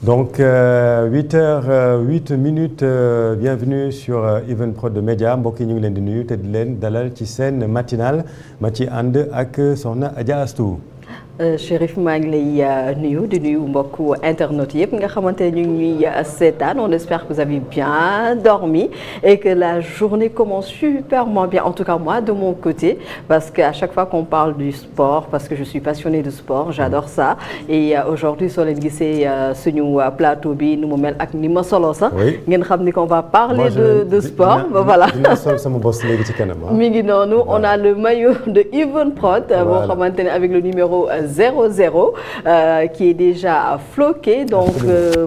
Donc 8h08 bienvenue sur Evenprod Média mbokk yi ñu ngi leen di nuyu te di leen dalal ci seen matinal ma ci ànd ak soxna Adja Astou. Chérif maa ngi lay nuyu di nuyu mbokku internautes yëpp nga xamante ne ñu ngi ñuy seetaan. On espère que vous avez bien dormi et que la journée commence superment bien, en tout cas moi de mon côté, parce qu'à chaque fois qu'on parle du sport, parce que je suis passionnée de sport, j'adore ça. Et aujourd'hui soo leen gisee suñu plateau bi nu mu mel ak ni ma solo sax ngeen xam ni qu'on va parler de sport. Voilà. Dina sol sama boss léegi ci kanam. Mi ngi noonu, on a le maillot de Evenprod boo xamante ne avec le numéro 00 qui est déjà floqué. Donc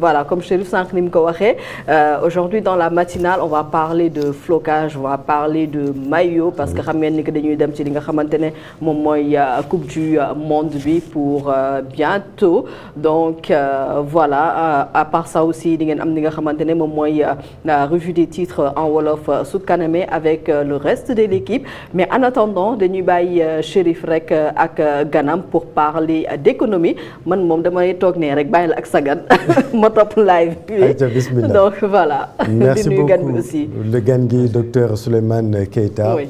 voilà, comme Chérif sànq ni mu ko waxee, aujourd'hui dans la matinale on va parler de flocage, on va parler de maillot parce que xam ngeen ni que dañuy dem ci li nga xamante ne moom mooy coupe du monde bi pour bientôt. Donc voilà, à part ça aussi di ngeen am li nga xamante ne moom mooy la revue des titres en wolof su kaname avec le reste de l'équipe. Mais en attendant dañuy bàyyi Chérif rek ak ganam pour parler d'économie. Man moom damay toog ne rek bàyyi la ak sagan ma topp live bi. Donc voilà. Merci beaucoup. Aussi. Le gan gi docteur Souleymane Keita. Oui.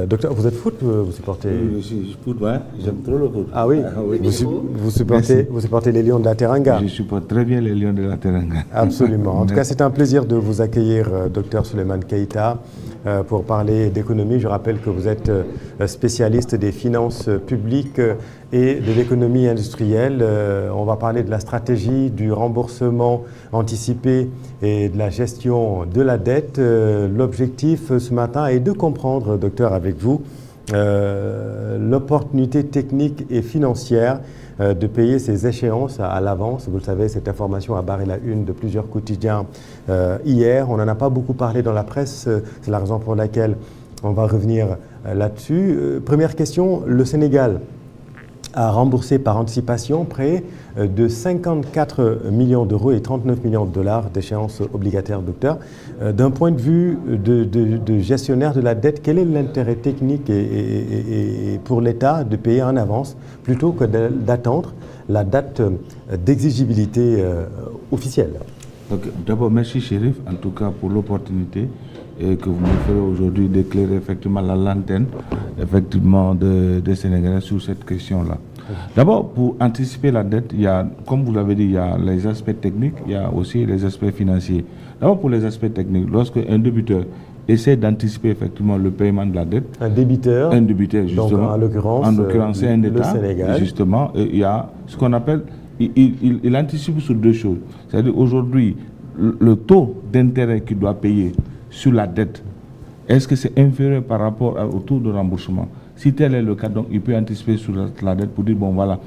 Docteur, vous êtes foot, vous supportez? Oui, je suis foot, ouais. J'aime trop le foot. Ah oui, oui. Vous supportez les Lions de la Teranga? Je supporte très bien les Lions de la Teranga. Absolument. En tout cas, c'est un plaisir de vous accueillir, docteur Souleymane Keita, pour parler d'économie. Je rappelle que vous êtes spécialiste des finances publiques et de l'économie industrielle. On va parler de la stratégie, du remboursement anticipé et de la gestion de la dette. L'objectif ce matin est de comprendre, docteur, avec vous, l'opportunité technique et financière de payer ces échéances à l'avance. Vous le savez, cette information a barré la une de plusieurs quotidiens hier. On n'en a pas beaucoup parlé dans la presse. C'est la raison pour laquelle on va revenir là-dessus. Première question, le Sénégal a remboursé par anticipation près de 54 millions d'euros et 39 millions de dollars d'échéances obligataires, docteur. D'un point de vue de gestionnaire de la dette, quel est l'intérêt technique et pour l'État de payer en avance plutôt que d'attendre la date d'exigibilité officielle? Donc, d'abord, merci Chérif, en tout cas pour l'opportunité que vous me faites aujourd'hui d'éclairer effectivement la lanterne effectivement des Sénégalais sur cette question-là. D'abord, pour anticiper la dette, il y a, comme vous l'avez dit, il y a les aspects techniques, il y a aussi les aspects financiers. D'abord, pour les aspects techniques, lorsque un débiteur essaie d'anticiper effectivement le paiement de la dette. Un débiteur, justement. Donc en l'occurrence, c'est un État, Sénégal. Justement, et il y a ce qu'on appelle, il anticipe sur deux choses. C'est-à-dire aujourd'hui, le taux d'intérêt qu'il doit payer sur la dette, est-ce que c'est inférieur par rapport au taux de remboursement? Si tel est le cas, donc il peut anticiper sur la dette pour dire, bon voilà,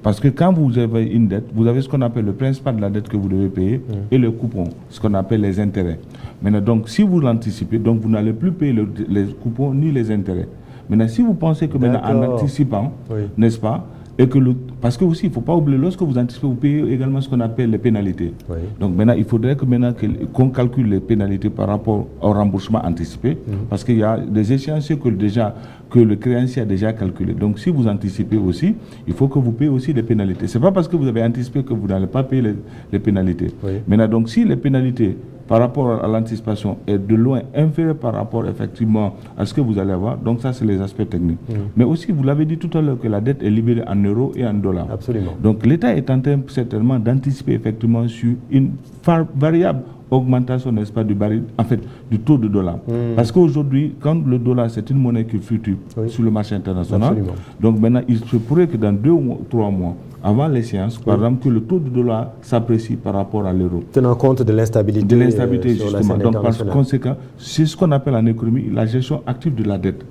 parce que quand vous avez une dette, vous avez ce qu'on appelle le principal de la dette que vous devez payer et le coupon, ce qu'on appelle les intérêts. Maintenant, donc si vous l'anticipez, donc vous n'allez plus payer les coupons ni les intérêts. Maintenant, si vous pensez que maintenant en anticipant, n'est-ce pas, et que parce que aussi, il ne faut pas oublier, lorsque vous anticipez, vous payez également ce qu'on appelle les pénalités. Oui. Donc maintenant, il faudrait que maintenant qu'on calcule les pénalités par rapport au remboursement anticipé, parce qu'il y a des échéanciers que le créancier a déjà calculé. Donc si vous anticipez aussi, il faut que vous payez aussi les pénalités. Ce n'est pas parce que vous avez anticipé que vous n'allez pas payer les pénalités. Oui. Maintenant, donc si les pénalités par rapport à l'anticipation est de loin inférieur par rapport effectivement à ce que vous allez avoir, donc ça c'est les aspects techniques. Mais aussi, vous l'avez dit tout à l'heure que la dette est libérée en euros et en dollars. Absolument. Donc l'État est en train certainement d'anticiper effectivement sur une variable augmentation, n'est-ce pas, du taux de dollar. Parce qu'aujourd'hui, quand le dollar, c'est une monnaie qui fluctue sur le marché international, absolument. Donc maintenant, il se pourrait que dans 2 ou 3 mois, avant l'échéance, par exemple, que le taux de dollar s'apprécie par rapport à l'euro. Tenant compte de l'instabilité. De l'instabilité, sur justement. La donc, par conséquent, c'est ce qu'on appelle en économie la gestion active de la dette.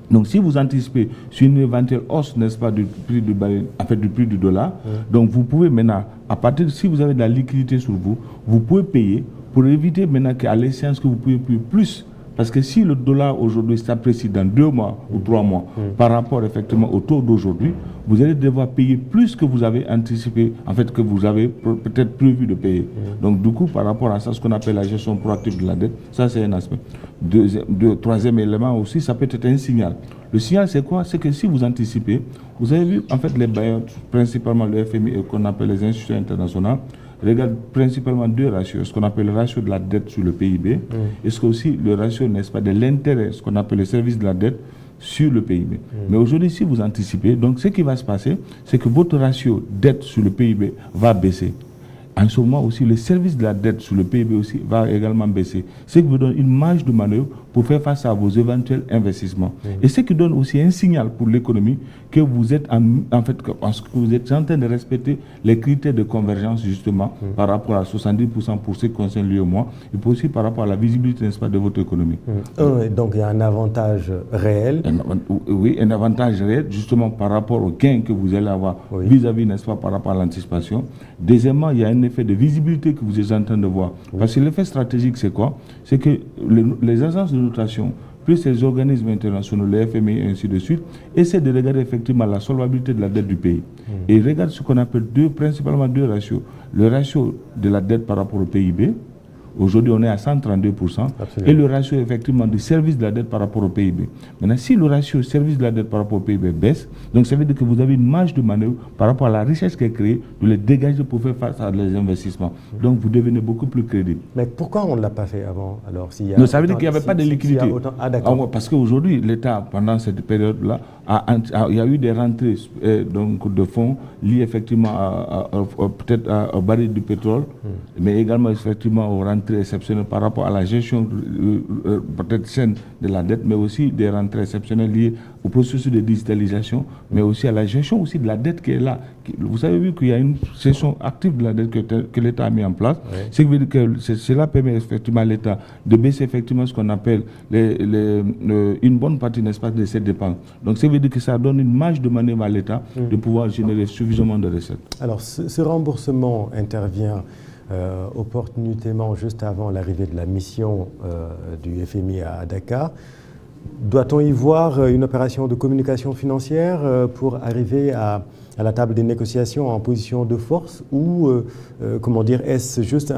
Donc, si vous anticipez sur une éventuelle hausse, n'est-ce pas, du prix du dollar, donc vous pouvez maintenant, à partir de si vous avez de la liquidité sur vous, vous pouvez payer pour éviter maintenant qu'à l'échéance que vous pouvez payer plus. Parce que si le dollar aujourd'hui s'apprécie dans 2 mois ou 3 mois par rapport effectivement au taux d'aujourd'hui, vous allez devoir payer plus que vous avez anticipé, que vous avez peut-être prévu de payer. Donc du coup, par rapport à ça, ce qu'on appelle la gestion proactive de la dette, ça c'est un aspect. Troisième élément aussi, ça peut être un signal. Le signal c'est quoi? C'est que si vous anticipez, vous avez vu les bailleurs, principalement le FMI et qu'on appelle les institutions internationales, regarde principalement deux ratios, ce qu'on appelle le ratio de la dette sur le PIB, et ce aussi le ratio, n'est-ce pas, de l'intérêt, ce qu'on appelle le service de la dette sur le PIB. Mais aujourd'hui, si vous anticipez, donc ce qui va se passer, c'est que votre ratio dette sur le PIB va baisser. En ce moment aussi, le service de la dette sur le PIB aussi va également baisser. Ce qui vous donne une marge de manœuvre pour faire face à vos éventuels investissements. Et ce qui donne aussi un signal pour l'économie que vous êtes en fait, parce que vous êtes en train de respecter les critères de convergence justement par rapport à 70% pour ce qui concerne l'UEMOA et puis aussi par rapport à la visibilité, n'est-ce pas, de votre économie. Donc il y a un avantage réel. Oui, un avantage réel justement par rapport aux gains que vous allez avoir vis-à-vis, n'est-ce pas, par rapport à l'anticipation. Deuxièmement, il y a un effet de visibilité que vous êtes en train de voir. Parce que l'effet stratégique, c'est quoi? C'est que les agences de notation, plus les organismes internationaux, les FMI et ainsi de suite, essaient de regarder effectivement la solvabilité de la dette du pays. Et ils regardent ce qu'on appelle principalement deux ratios. Le ratio de la dette par rapport au PIB. Aujourd'hui, on est à 132%. Absolument. Et le ratio, effectivement, du service de la dette par rapport au PIB. Maintenant, si le ratio service de la dette par rapport au PIB baisse, donc ça veut dire que vous avez une marge de manœuvre par rapport à la richesse qui est créée, de les dégager pour faire face à les investissements. Donc, vous devenez beaucoup plus crédible. Mais pourquoi on ne l'a pas fait avant? Alors, non, ça veut dire qu'il n'y avait pas de liquidité. Parce qu'aujourd'hui, l'État, pendant cette période-là, il y a eu des rentrées donc, de fonds liées effectivement peut-être au baril du pétrole, mais également effectivement aux rentrées exceptionnelles par rapport à la gestion peut-être saine de la dette, mais aussi des rentrées exceptionnelles liées au processus de digitalisation, mais aussi à la gestion aussi de la dette qui est là. Vous avez vu qu'il y a une gestion active de la dette que l'État a mis en place. Ce qui veut dire que cela permet effectivement à l'État de baisser effectivement ce qu'on appelle une bonne partie, n'est-ce pas, de cette dépense. Donc ça veut dire que ça donne une marge de manœuvre à l'État de pouvoir générer suffisamment de recettes. Alors ce remboursement intervient opportunément juste avant l'arrivée de la mission du FMI à Dakar. Doit-on y voir une opération de communication financière pour arriver à la table des négociations en position de force ou, comment dire, est-ce juste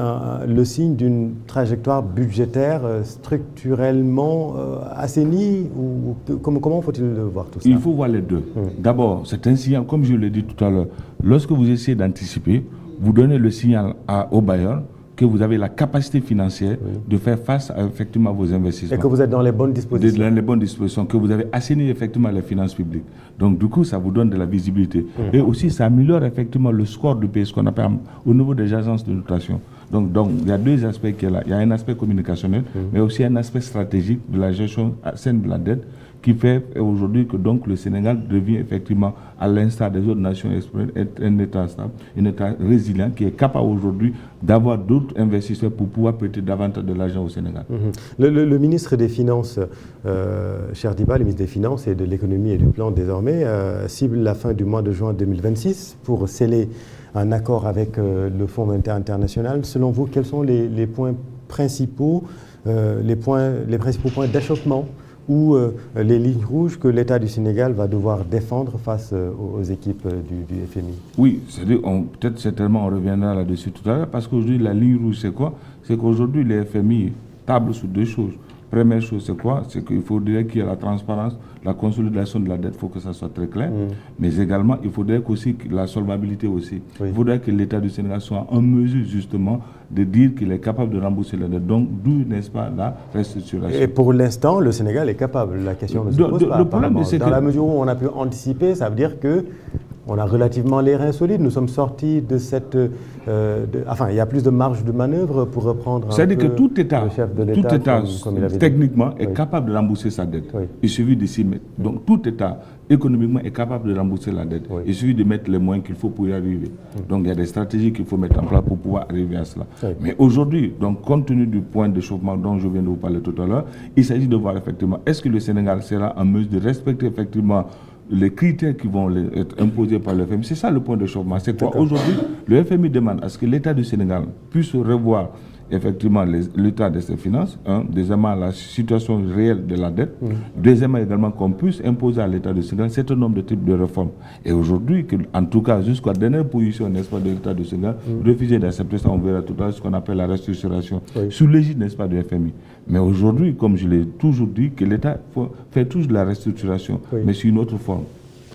le signe d'une trajectoire budgétaire structurellement assainie ou comment faut-il voir tout ça? Il faut voir les deux. D'abord, c'est un signal, comme je l'ai dit tout à l'heure, lorsque vous essayez d'anticiper, vous donnez le signal aux bailleurs que vous avez la capacité financière de faire face à effectivement vos investissements. Et que vous êtes dans les bonnes dispositions. Dans les bonnes dispositions, que vous avez assaini effectivement les finances publiques. Donc du coup, ça vous donne de la visibilité. Et aussi, ça améliore effectivement le score du pays, ce qu'on appelle au niveau des agences de notation. Donc il y a deux aspects qui sont là. Il y a un aspect communicationnel, mais aussi un aspect stratégique de la gestion saine de la dette, qui fait aujourd'hui que donc le Sénégal devient effectivement, à l'instar des autres nations, un État stable, un État résilient qui est capable aujourd'hui d'avoir d'autres investisseurs pour pouvoir prêter davantage de l'argent au Sénégal. Le ministre des Finances, Cherdiba, le ministre des Finances et de l'économie et du plan désormais, cible la fin du mois de juin 2026 pour sceller un accord avec le Fonds monétaire international. Selon vous, quels sont les points principaux, les principaux points d'achoppement ou les lignes rouges que l'État du Sénégal va devoir défendre face aux équipes du FMI? Oui, c'est-à-dire, peut-être certainement on reviendra là-dessus tout à l'heure, parce qu'aujourd'hui la ligne rouge c'est quoi? C'est qu'aujourd'hui les FMI tablent sur deux choses. Première chose, c'est quoi? C'est qu'il faudrait qu'il y ait la transparence, la consolidation de la dette, il faut que ça soit très clair. Mais également, il faudrait aussi la solvabilité aussi. Il faudrait que l'État du Sénégal soit en mesure justement de dire qu'il est capable de rembourser la dette. Donc, d'où, n'est-ce pas, la restructuration. Et pour l'instant, le Sénégal est capable. La question ne se pose pas. Le problème, c'est dans la mesure où on a pu anticiper, ça veut dire que on a relativement les reins solides. Nous sommes sortis de cette... enfin, il y a plus de marge de manœuvre pour reprendre c'est-à-dire que tout État, comme il avait techniquement, est capable de rembourser sa dette. Il suffit de s'y mettre. Donc, tout État, économiquement, est capable de rembourser la dette. Il suffit de mettre les moyens qu'il faut pour y arriver. Donc, il y a des stratégies qu'il faut mettre en place pour pouvoir arriver à cela. Mais aujourd'hui, donc, compte tenu du point d'échauffement dont je viens de vous parler tout à l'heure, il s'agit de voir effectivement, est-ce que le Sénégal sera en mesure de respecter effectivement les critères qui vont être imposés par le FMI. C'est ça le point de changement. C'est quoi? Aujourd'hui, le FMI demande à ce que l'État du Sénégal puisse revoir effectivement l'état de ses finances, deuxièmement la situation réelle de la dette, deuxièmement également qu'on puisse imposer à l'État du Sénégal un certain nombre de types de réformes. Et aujourd'hui, en tout cas, jusqu'à la dernière position, n'est-ce pas, de l'État du Sénégal, refuser d'accepter ça, on verra tout à l'heure ce qu'on appelle la restructuration, sous l'égide, n'est-ce pas, du FMI. Mais aujourd'hui, comme je l'ai toujours dit, que l'État fait toujours de la restructuration, mais sous une autre forme.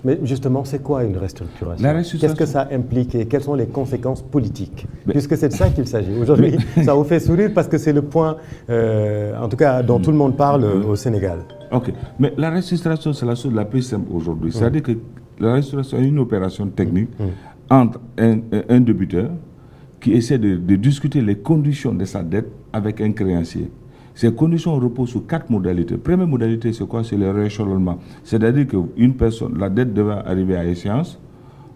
Mais justement, c'est quoi une restructuration? La restructuration. Qu'est-ce que ça implique et quelles sont les conséquences politiques? Puisque c'est de ça qu'il s'agit. Aujourd'hui, ça vous fait sourire parce que c'est le point, en tout cas, dont tout le monde parle au Sénégal. Ok, mais la restructuration, c'est la chose la plus simple aujourd'hui. C'est-à-dire que la restructuration est une opération technique entre un débiteur qui essaie de discuter les conditions de sa dette avec un créancier. Ces conditions reposent sur 4 modalités. Première modalité, c'est quoi? C'est le rééchelonnement. C'est-à-dire qu'une personne, la dette devait arriver à échéance.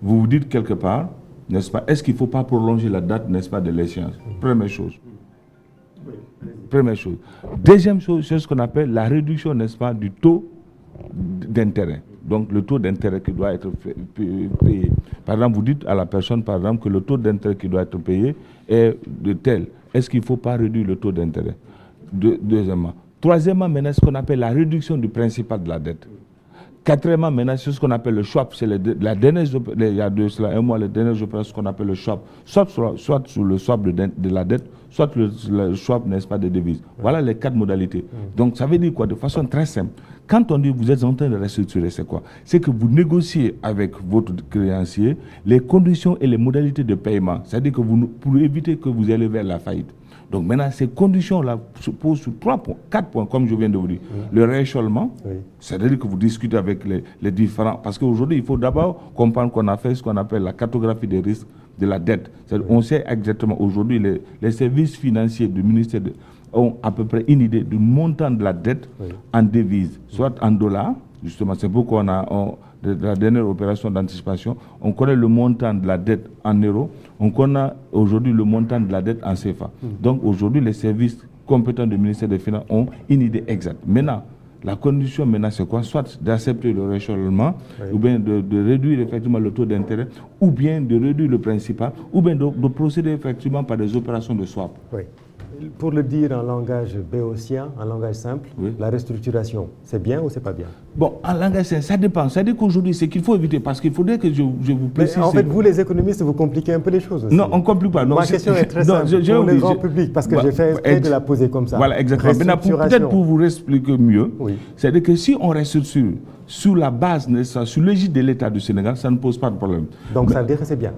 Vous vous dites quelque part, n'est-ce pas, est-ce qu'il ne faut pas prolonger la date, n'est-ce pas, de l'échéance? Première chose. Première chose. Deuxième chose, c'est ce qu'on appelle la réduction, n'est-ce pas, du taux d'intérêt. Donc le taux d'intérêt qui doit être payé. Par exemple, vous dites à la personne, par exemple, que le taux d'intérêt qui doit être payé est de tel. Est-ce qu'il ne faut pas réduire le taux d'intérêt? Deuxièmement. Troisièmement, maintenant, ce qu'on appelle la réduction du principal de la dette. Quatrièmement, maintenant, c'est ce qu'on appelle le swap. C'est la dernière, il y a de cela un mois, les dernières opérations, ce qu'on appelle le swap. Soit sur le swap de la dette, soit le swap, n'est-ce pas, des devises. Voilà les 4 modalités. Donc, ça veut dire quoi? De façon très simple. Quand on dit que vous êtes en train de restructurer, c'est quoi? C'est que vous négociez avec votre créancier les conditions et les modalités de paiement. C'est-à-dire que pour éviter que vous allez vers la faillite. Donc maintenant, ces conditions-là se posent sur 4 points, comme je viens de vous dire. Le rééchelonnement, c'est-à-dire que vous discutez avec les différents... Parce qu'aujourd'hui, il faut d'abord comprendre qu'on a fait ce qu'on appelle la cartographie des risques de la dette. On sait exactement, aujourd'hui, les services financiers du ministère ont à peu près une idée du montant de la dette en devises, soit en dollars, justement, c'est pourquoi on a... de la dernière opération d'anticipation, on connaît le montant de la dette en euros, on connaît aujourd'hui le montant de la dette en CFA. Donc aujourd'hui, les services compétents du ministère des Finances ont une idée exacte. Maintenant, la condition maintenant, c'est quoi? Soit d'accepter le rééchelonnement, ou bien de réduire effectivement le taux d'intérêt, ou bien de réduire le principal, ou bien de procéder effectivement par des opérations de swap. Oui. Pour le dire en langage béotien, en langage simple, la restructuration, c'est bien ou c'est pas bien? Bon, en langage simple, ça dépend. C'est-à-dire qu'aujourd'hui, c'est qu'il faut éviter, parce qu'il faudrait que je vous précise... Mais en fait, vous les économistes, vous compliquez un peu les choses aussi. Non, on ne complique pas. Non, ma question est très simple pour le grand public, parce que j'ai fait exprès de la poser comme ça. Voilà, exactement. Peut-être pour vous expliquer mieux, c'est-à-dire que si on restructure sur la base, sur l'égide de l'État du Sénégal, ça ne pose pas de problème. Donc ça veut dire que c'est bien?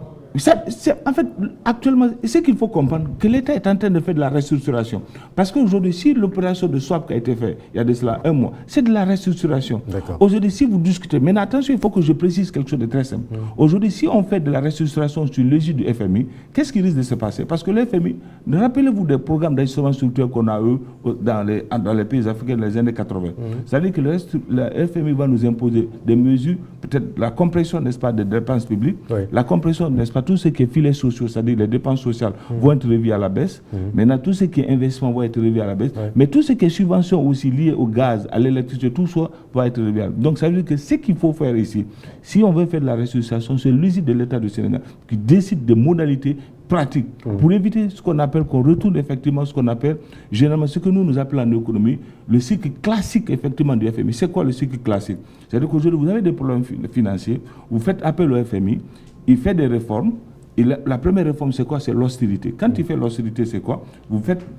En fait, actuellement, c'est qu'il faut comprendre que l'État est en train de faire de la restructuration. Parce qu'aujourd'hui, si l'opération de swap qui a été faite il y a de cela un mois, c'est de la restructuration. Aujourd'hui, si vous discutez, mais attention, il faut que je précise quelque chose de très simple. Aujourd'hui, si on fait de la restructuration sur l'égide du FMI, qu'est-ce qui risque de se passer? Parce que le FMI, rappelez-vous des programmes d'ajustement structurel qu'on a eu dans les pays africains dans les années 80. C'est-à-dire que le FMI va nous imposer des mesures, peut-être la compression, n'est-ce pas, des dépenses publiques, la compression, n'est-ce pas, tout ce qui est filets sociaux, c'est-à-dire les dépenses sociales vont être revues à la baisse. Maintenant, tout ce qui est investissement va être revu à la baisse. Mais tout ce qui est subvention aussi lié au gaz, à l'électricité, tout ça va être revu à la baisse. Donc, ça veut dire que ce qu'il faut faire ici, si on veut faire de la restructuration, c'est l'usine de l'État du Sénégal qui décide des modalités pratiques pour éviter ce qu'on appelle, qu'on retourne effectivement ce qu'on appelle, généralement, ce que nous appelons en économie, le cycle classique effectivement du FMI. C'est quoi le cycle classique? C'est-à-dire qu'aujourd'hui, vous avez des problèmes financiers, vous faites appel au FMI, il fait des réformes. Et la première réforme, c'est quoi? C'est l'austérité. Quand il fait l'austérité, c'est quoi?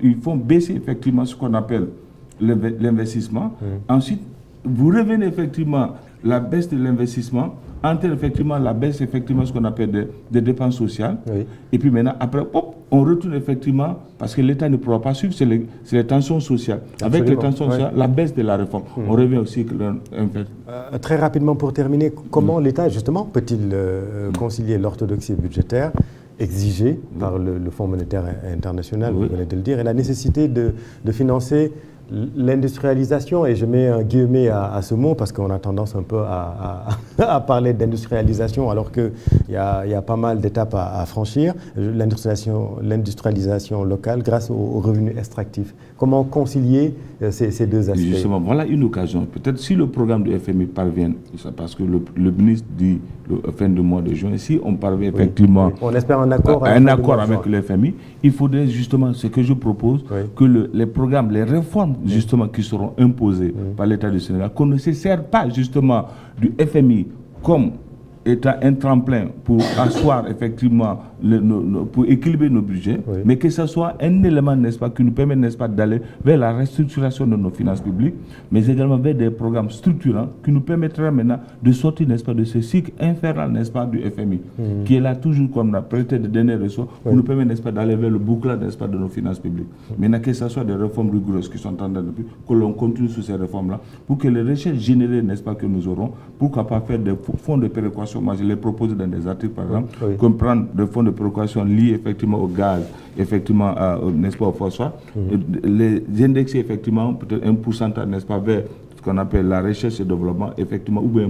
Ils font baisser effectivement ce qu'on appelle l'investissement. Ensuite, vous revenez effectivement la baisse de l'investissement, entre effectivement la baisse effectivement ce qu'on appelle des dépenses sociales. Et puis maintenant, après, hop, on retourne effectivement, parce que l'État ne pourra pas suivre, c'est les tensions sociales. Absolument. Avec les tensions sociales, la baisse de la réforme. On revient aussi... très rapidement pour terminer, comment l'État justement peut-il concilier l'orthodoxie budgétaire exigée par le Fonds monétaire international, vous venez de le dire, et la nécessité de financer l'industrialisation, et je mets un guillemet à ce mot parce qu'on a tendance un peu à parler d'industrialisation alors qu'il y a pas mal d'étapes à franchir, l'industrialisation locale grâce aux revenus extractifs. Comment concilier ces deux aspects? Justement, voilà une occasion. Peut-être si le programme du FMI parvient, parce que le ministre dit fin du mois de juin, si on parvient effectivement... On espère un accord avec le FMI, il faudrait justement, ce que je propose, que les programmes, les réformes justement qui seront imposées par l'État du Sénégal, qu'on ne se sert pas justement du FMI comme étant un tremplin pour asseoir effectivement, pour équilibrer nos budgets, oui. Mais que ce soit un élément, n'est-ce pas, qui nous permet, n'est-ce pas, d'aller vers la restructuration de nos finances publiques, mais également vers des programmes structurants qui nous permettraient maintenant de sortir, n'est-ce pas, de ce cycle infernal, n'est-ce pas, du FMI, qui est là toujours comme la prêté de derniers ressources, pour nous permettre, n'est-ce pas, d'aller vers le bouclage, n'est-ce pas, de nos finances publiques. Maintenant, que ce soit des réformes rigoureuses qui sont en train de que l'on continue sur ces réformes-là, pour que les recherches générées, n'est-ce pas, que nous aurons, pourquoi pas faire des fonds de péréquation. Moi, je l'ai proposé dans des articles, par exemple, comme prendre des fonds de péréquation liés effectivement au gaz, effectivement, n'est-ce pas, au phosphore, les indexer effectivement peut-être un pourcentage, n'est-ce pas, vers ce qu'on appelle la recherche et le développement, effectivement, ou bien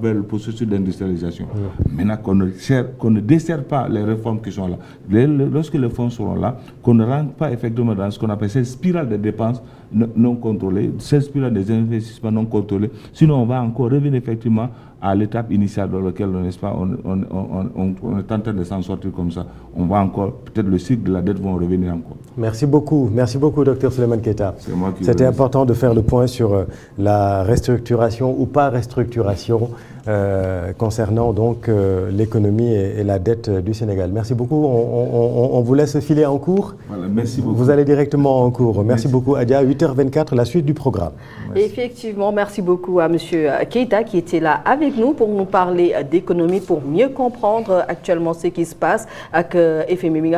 vers le processus d'industrialisation. Maintenant, qu'on ne dessert pas les réformes qui sont là. Lorsque les fonds seront là, qu'on ne rentre pas effectivement dans ce qu'on appelle cette spirale de dépenses non contrôlée, cette spirale des investissements non contrôlés. Sinon, on va encore revenir effectivement à l'étape initiale dans laquelle, n'est-ce pas, on est en train de s'en sortir comme ça. On va encore, peut-être le cycle de la dette va revenir encore. Merci beaucoup, Dr Souleymane Keita. C'était important de faire le point sur la restructuration ou pas restructuration concernant donc l'économie et la dette du Sénégal. Merci beaucoup. On vous laisse filer en cours. Voilà, merci beaucoup. Vous allez directement en cours. Merci beaucoup, Adja. 8h24, la suite du programme. Merci. Effectivement, merci beaucoup à M. Keita qui était là avec nous pour nous parler d'économie, pour mieux comprendre actuellement ce qui se passe avec FMI.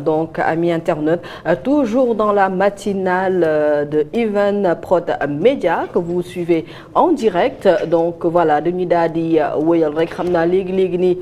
Donc, amis internautes, toujours dans la matinale de Even Prod Media que vous suivez en direct. Donc voilà, dañuy daal di wëyal rek xam naa léegi-léegi nii